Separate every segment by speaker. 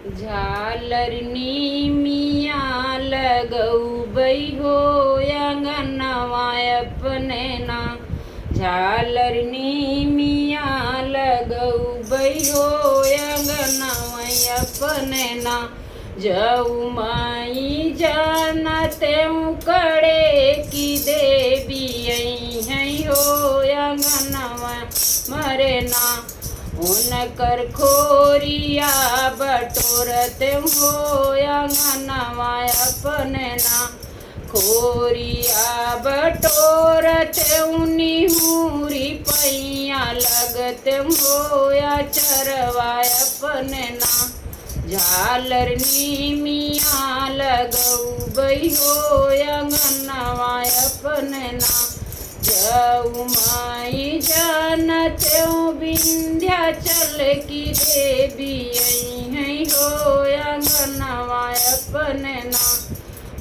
Speaker 1: झालरनी मिया लगौबै हो अंगनवा अपने ना। झालरनी मिया लगौबै हो अंगनवा अपने ना। जऊ माई जानते कड़े की देवी है हो अंगनवा मरे ना। उनकर खोरिया बटोरते हो अंगनवा अपने ना। खोरिया बटोरते निहुरी पैया लगते हो या चरवा अपने ना। झालरनी मिया लगौबै हो अंगनवा अपने ना। जऊ माई जानते विंध्याचल की देवी है हो अंगनवा अपने ना।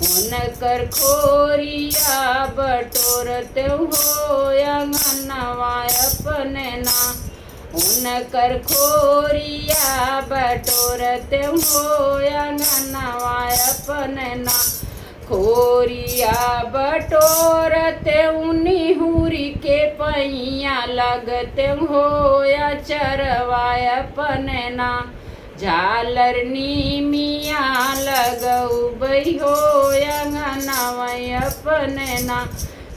Speaker 1: उनकर खोरिया बटोरते हो अंगनवा अपने ना। उनकर खोरिया बटोरते हो अंगनवा अपने ना। खोरिया बटोरते निहुरी के पैया लगते हो या चरवा अपने ना। झालरनी मिया लगौबै हो अंगनवा अपने ना।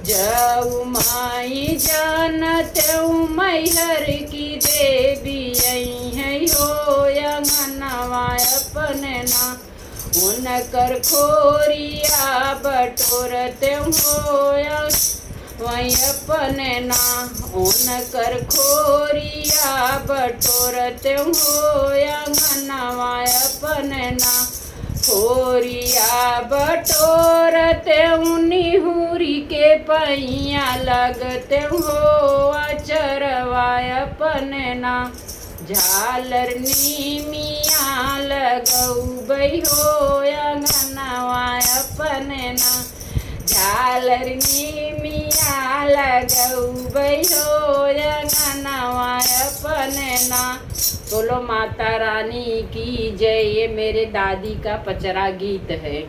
Speaker 1: जऊ माई जानते मैहर की देवी है हो अंगनवा अपने ना। उनकर खोरिया बटोरते हो वही अपने ना। उनकर खोरिया बटोरते हो अंगनवा अपने ना। खोरिया बटोरते निहुरी के पैया लगते हो चरवा अपने ना। झालरनी मिया लगौबै हो अंगनवा अपने ना। झालरनी मिया लगौबै हो अंगनवा अपने ना। बोलो माता रानी की जय। ये मेरे दादी का पचरा गीत है।